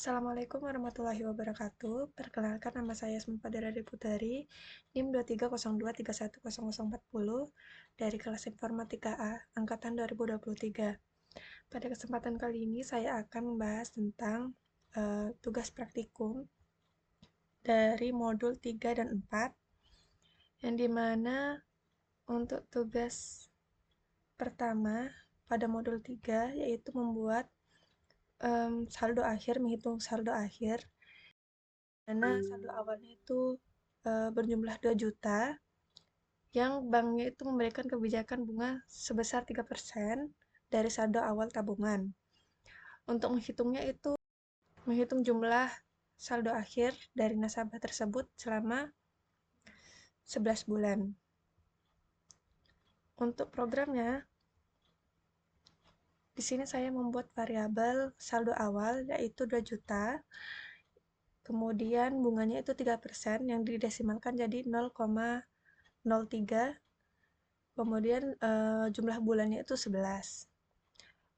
Assalamualaikum warahmatullahi wabarakatuh. Perkenalkan, nama saya Asma Putari, NIM 2302310040 dari kelas Informatika A, Angkatan 2023. Pada kesempatan kali ini saya akan membahas tentang tugas praktikum dari modul 3 dan 4, yang dimana untuk tugas pertama pada modul 3 yaitu membuat saldo akhir, menghitung saldo akhir, mana saldo awalnya itu berjumlah 2 juta, yang banknya itu memberikan kebijakan bunga sebesar 3% dari saldo awal tabungan. Untuk menghitungnya itu menghitung jumlah saldo akhir dari nasabah tersebut selama 11 bulan. Untuk programnya, di sini saya membuat variabel saldo awal yaitu 2 juta. Kemudian bunganya itu 3% yang didesimalkan jadi 0,03. Kemudian jumlah bulannya itu 11.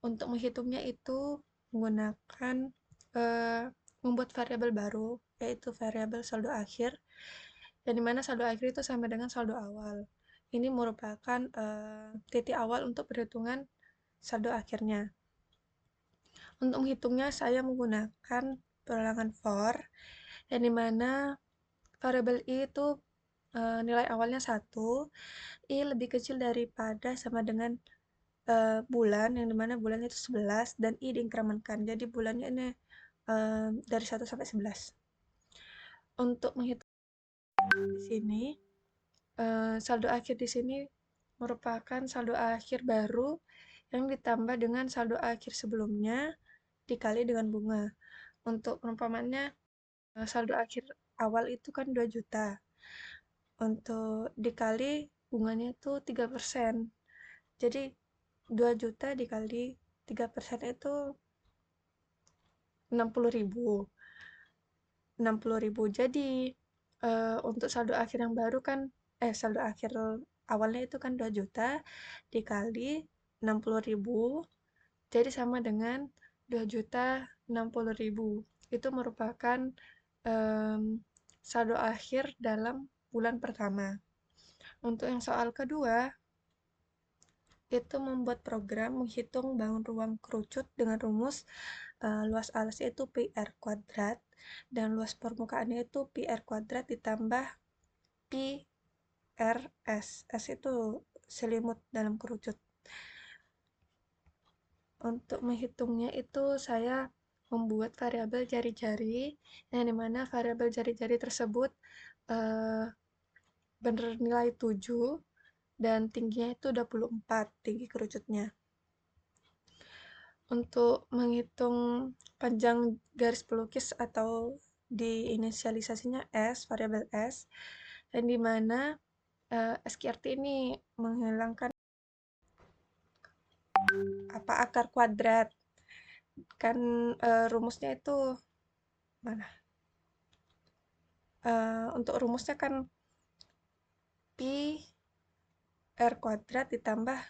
Untuk menghitungnya itu menggunakan membuat variabel baru, yaitu variabel saldo akhir, yang dimana saldo akhir itu sama dengan saldo awal. Ini merupakan titik awal untuk perhitungan saldo akhirnya. Untuk menghitungnya saya menggunakan perulangan for, yang dimana variabel i itu nilai awalnya 1, i lebih kecil daripada sama dengan bulan, yang dimana bulannya itu 11, dan i diinkremenkan. Jadi bulannya ini dari 1 sampai 11. Untuk menghitung di sini, saldo akhir di sini merupakan saldo akhir baru yang ditambah dengan saldo akhir sebelumnya dikali dengan bunga. Untuk perumpamannya, saldo akhir awal itu kan 2 juta. Untuk dikali bunganya itu 3%. Jadi 2 juta dikali 3% itu 60.000. 60.000. Jadi untuk saldo akhir yang baru kan saldo akhir awalnya itu kan 2 juta dikali 60.000, jadi sama dengan 2.060.000. Itu merupakan saldo akhir dalam bulan pertama. Untuk yang soal kedua, itu membuat program menghitung bangun ruang kerucut dengan rumus luas alasnya itu PR kuadrat, dan luas permukaannya itu PR kuadrat ditambah PRS. S itu selimut dalam kerucut. Untuk menghitungnya itu saya membuat variabel jari-jari, yang dimana variabel jari-jari tersebut bernilai 7 dan tingginya itu 24, tinggi kerucutnya. Untuk menghitung panjang garis pelukis atau diinisialisasinya S, variabel S, yang dimana SQRT ini menghilangkan akar kuadrat. Kan rumusnya itu mana? Untuk rumusnya kan Pi R kuadrat ditambah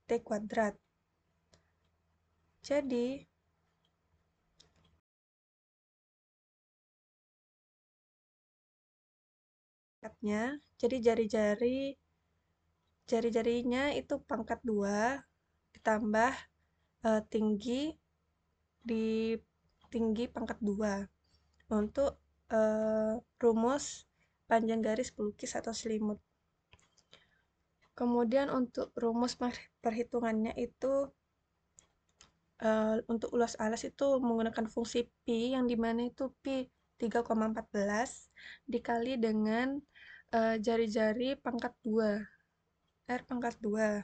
T kuadrat. Jadi jari-jarinya itu pangkat 2 ditambah tinggi pangkat 2 untuk rumus panjang garis pelukis atau selimut. Kemudian untuk rumus perhitungannya itu untuk luas alas itu menggunakan fungsi pi, yang dimana itu pi 3,14 dikali dengan jari-jari pangkat 2, R pangkat 2,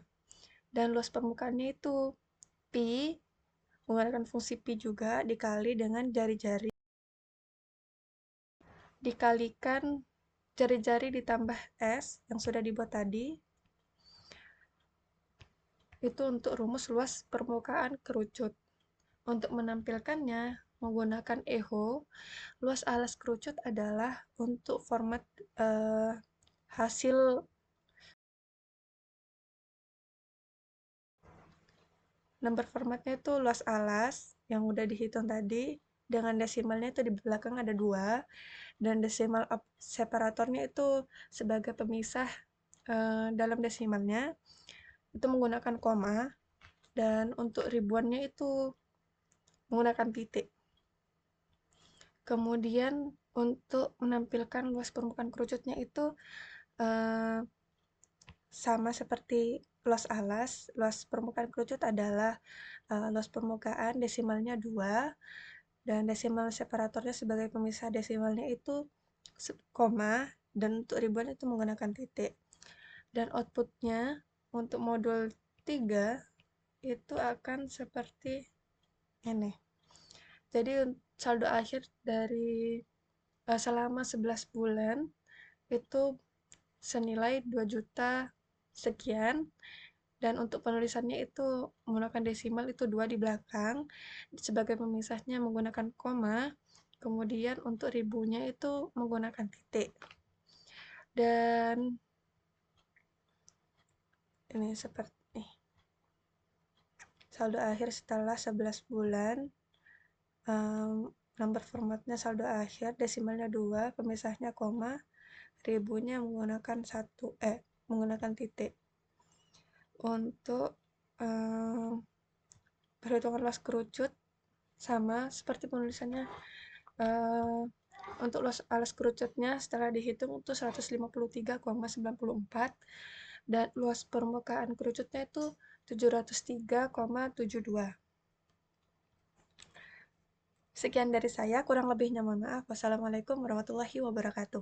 dan luas permukaannya itu pi menggunakan fungsi pi juga dikali dengan jari-jari dikalikan jari-jari ditambah S yang sudah dibuat tadi. Itu untuk rumus luas permukaan kerucut. Untuk menampilkannya menggunakan eho, luas alas kerucut adalah untuk format hasil nomor formatnya itu luas alas yang udah dihitung tadi dengan desimalnya itu di belakang ada 2, dan desimal separatornya itu sebagai pemisah dalam desimalnya itu menggunakan koma, dan untuk ribuannya itu menggunakan titik. Kemudian untuk menampilkan luas permukaan kerucutnya itu eh, sama seperti luas alas. Luas permukaan kerucut adalah luas permukaan desimalnya 2, dan desimal separatornya sebagai pemisah desimalnya itu koma, dan untuk ribuan itu menggunakan titik. Dan outputnya untuk modul 3 itu akan seperti ini. Jadi saldo akhir dari selama 11 bulan itu senilai 2 juta sekian, dan untuk penulisannya itu menggunakan desimal itu 2 di belakang, sebagai pemisahnya menggunakan koma, kemudian untuk ribunya itu menggunakan titik. Dan ini seperti saldo akhir setelah 11 bulan. Nomor formatnya saldo akhir, desimalnya 2, pemisahnya koma, ribunya menggunakan titik. Untuk perhitungan luas kerucut sama seperti penulisannya. Untuk luas alas kerucutnya setelah dihitung itu 153,94, dan luas permukaan kerucutnya itu 703,72. Sekian dari saya, kurang lebihnya mohon maaf. Wassalamualaikum warahmatullahi wabarakatuh.